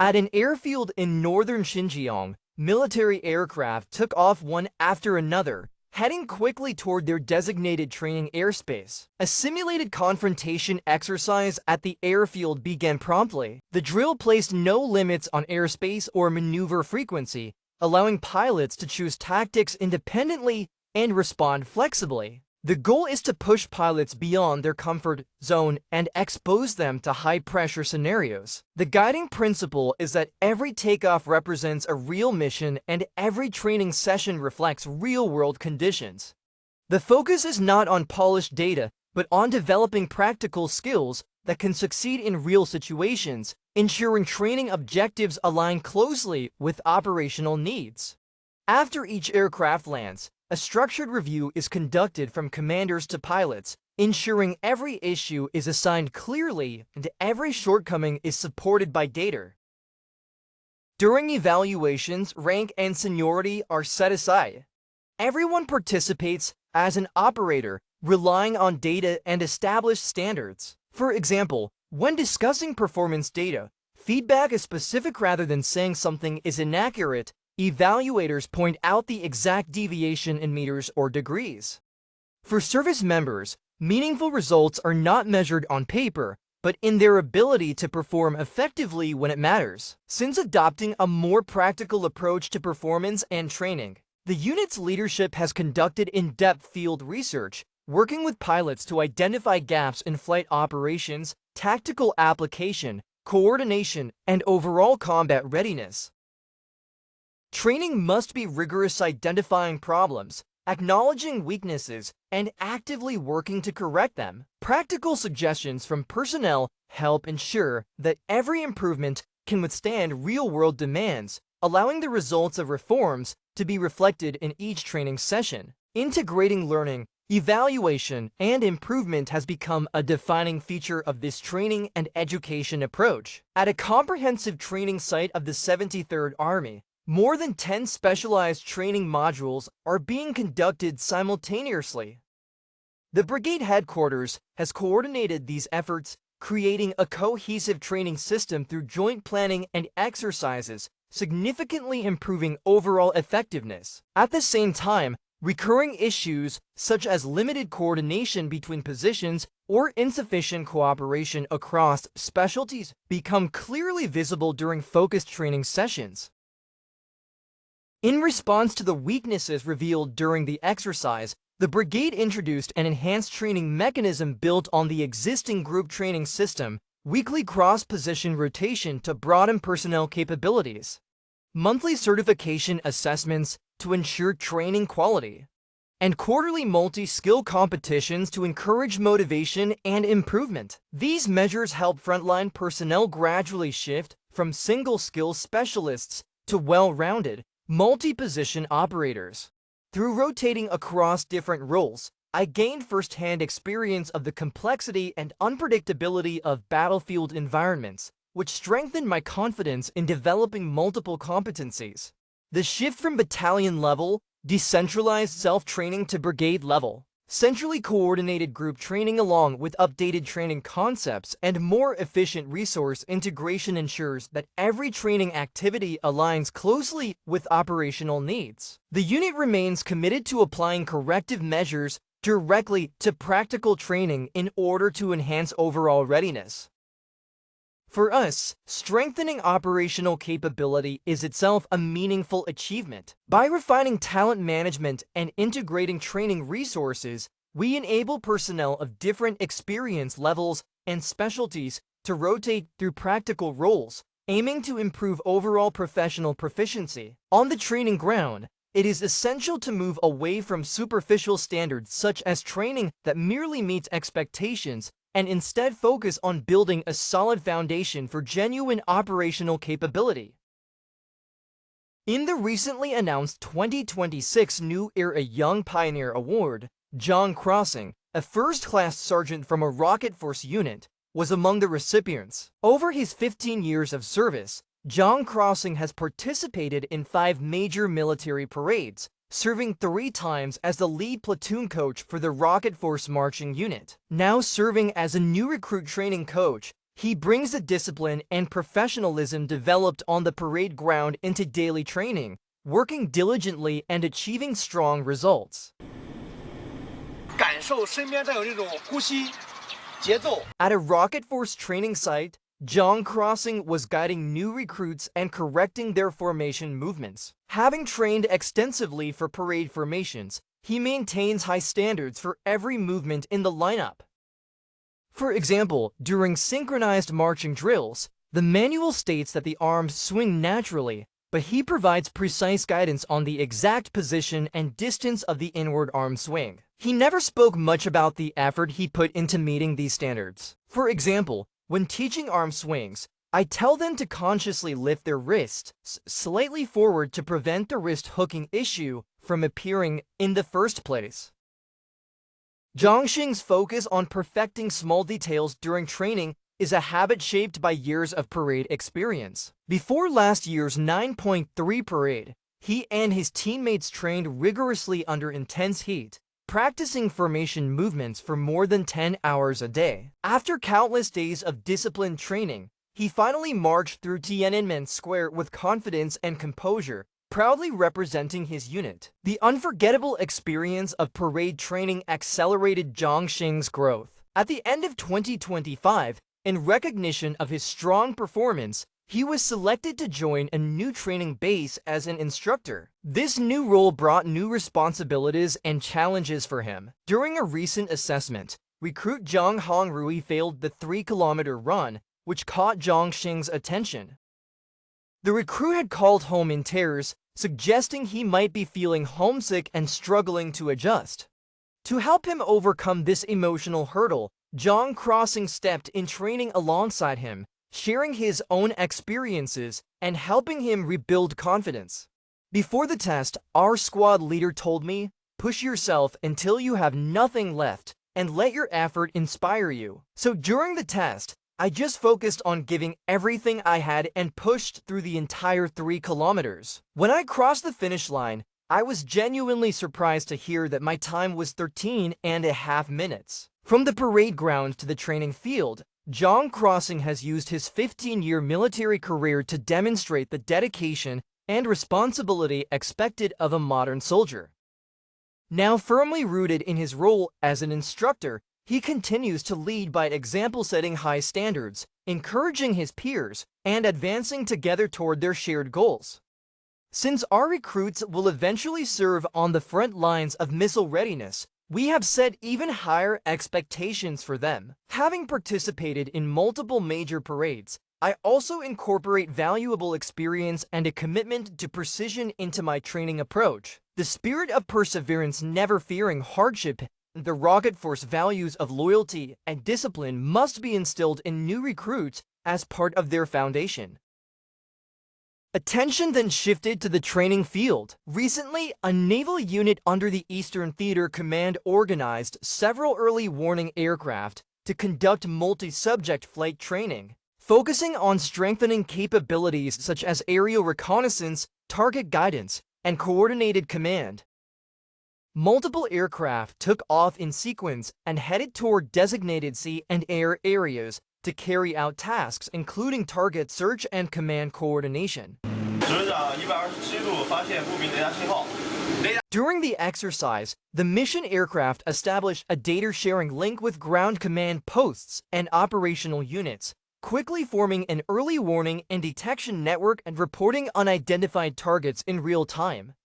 At an airfield in northern Xinjiang, military aircraft took off one after another, heading quickly toward their designated training airspace. A simulated confrontation exercise at the airfield began promptly. The drill placed no limits on airspace or maneuver frequency, allowing pilots to choose tactics independently and respond flexibly. The goal is to push pilots beyond their comfort zone and expose them to high-pressure scenarios. The guiding principle is that every takeoff represents a real mission and every training session reflects real-world conditions. The focus is not on polished data, but on developing practical skills that can succeed in real situations, ensuring training objectives align closely with operational needs. After each aircraft lands, a structured review is conducted from commanders to pilots, ensuring every issue is assigned clearly and every shortcoming is supported by data. During evaluations, rank and seniority are set aside. Everyone participates as an operator, relying on data and established standards. For example, when discussing performance data, feedback is specific rather than saying something is inaccurate. Evaluators point out the exact deviation in meters or degrees. For service members, meaningful results are not measured on paper, but in their ability to perform effectively when it matters. Since adopting a more practical approach to performance and training, the unit's leadership has conducted in-depth field research, working with pilots to identify gaps in flight operations, tactical application, coordination, and overall combat readiness. Training must be rigorous, identifying problems, acknowledging weaknesses, and actively working to correct them. Practical suggestions from personnel help ensure that every improvement can withstand real-world demands, allowing the results of reforms to be reflected in each training session. Integrating learning, evaluation, and improvement has become a defining feature of this training and education approach. At a comprehensive training site of the 73rd Army, more than 10 specialized training modules are being conducted simultaneously. The brigade headquarters has coordinated these efforts, creating a cohesive training system through joint planning and exercises, significantly improving overall effectiveness. At the same time, recurring issues such as limited coordination between positions or insufficient cooperation across specialties become clearly visible during focused training sessions. In response to the weaknesses revealed during the exercise, the brigade introduced an enhanced training mechanism built on the existing group training system, weekly cross-position rotation to broaden personnel capabilities, monthly certification assessments to ensure training quality, and quarterly multi-skill competitions to encourage motivation and improvement. These measures help frontline personnel gradually shift from single-skill specialists to well-rounded, multi-position operators. Through rotating across different roles, I gained first-hand experience of the complexity and unpredictability of battlefield environments, which strengthened my confidence in developing multiple competencies. The shift from battalion-level, decentralized self-training to brigade-level, centrally coordinated group training along with updated training concepts and more efficient resource integration ensures that every training activity aligns closely with operational needs. The unit remains committed to applying corrective measures directly to practical training in order to enhance overall readiness. For us, strengthening operational capability is itself a meaningful achievement. By refining talent management and integrating training resources, we enable personnel of different experience levels and specialties to rotate through practical roles, aiming to improve overall professional proficiency. On the training ground, it is essential to move away from superficial standards such as training that merely meets expectations and instead focus on building a solid foundation for genuine operational capability. In the recently announced 2026 New Era Young Pioneer Award, John Crossing, a first-class sergeant from a Rocket Force unit, was among the recipients. Over his 15 years of service, John Crossing has participated in 5 major military parades, serving 3 times as the lead platoon coach for the Rocket Force Marching Unit. Now serving as a new recruit training coach, He brings the discipline and professionalism developed on the parade ground into daily training, working diligently and achieving strong results. 感受身边再有这种呼吸节奏。 At a Rocket Force training site, Zhang Crossing was guiding new recruits and correcting their formation movements. Having trained extensively for parade formations, he maintains high standards for every movement in the lineup. For example, during synchronized marching drills, the manual states that the arms swing naturally, but he provides precise guidance on the exact position and distance of the inward arm swing. He never spoke much about the effort he put into meeting these standards. For example, when teaching arm swings, I tell them to consciously lift their wrists slightly forward to prevent the wrist hooking issue from appearing in the first place. Zhang Xing's focus on perfecting small details during training is a habit shaped by years of parade experience. Before last year's 9.3 parade, he and his teammates trained rigorously under intense heat, practicing formation movements for more than 10 hours a day. After countless days of disciplined training, he finally marched through Tiananmen Square with confidence and composure, proudly representing his unit. The unforgettable experience of parade training accelerated Zhang Xing's growth. At the end of 2025, in recognition of his strong performance, he was selected to join a new training base as an instructor. This new role brought new responsibilities and challenges for him. During a recent assessment, recruit Zhang Hongrui failed the 3-kilometer run, which caught Zhang Xing's attention. The recruit had called home in tears, suggesting he might be feeling homesick and struggling to adjust. To help him overcome this emotional hurdle, Zhang Crossing stepped in training alongside him, sharing his own experiences and helping him rebuild confidence. Before the test, our squad leader told me, "Push yourself until you have nothing left and let your effort inspire you." So during the test, I just focused on giving everything I had and pushed through the entire 3 kilometers. When I crossed the finish line, I was genuinely surprised to hear that my time was 13.5 minutes. From the parade ground to the training field, Zhang Crossing has used his 15-year military career to demonstrate the dedication and responsibility expected of a modern soldier. Now firmly rooted in his role as an instructor, he continues to lead by example, setting high standards, encouraging his peers, and advancing together toward their shared goals. Since our recruits will eventually serve on the front lines of missile readiness, we have set even higher expectations for them. Having participated in multiple major parades, I also incorporate valuable experience and a commitment to precision into my training approach. The spirit of perseverance, never fearing hardship, the Rocket Force values of loyalty and discipline must be instilled in new recruits as part of their foundation. Attention then shifted to the training field. Recently, a naval unit under the Eastern Theater Command organized several early warning aircraft to conduct multi-subject flight training, focusing on strengthening capabilities such as aerial reconnaissance, target guidance, and coordinated command. Multiple aircraft took off in sequence and headed toward designated sea and air areas to carry out tasks including target search and command coordination. During the exercise, the mission aircraft established a data-sharing link with ground command posts and operational units, quickly forming an early warning and detection network and reporting unidentified targets in real time.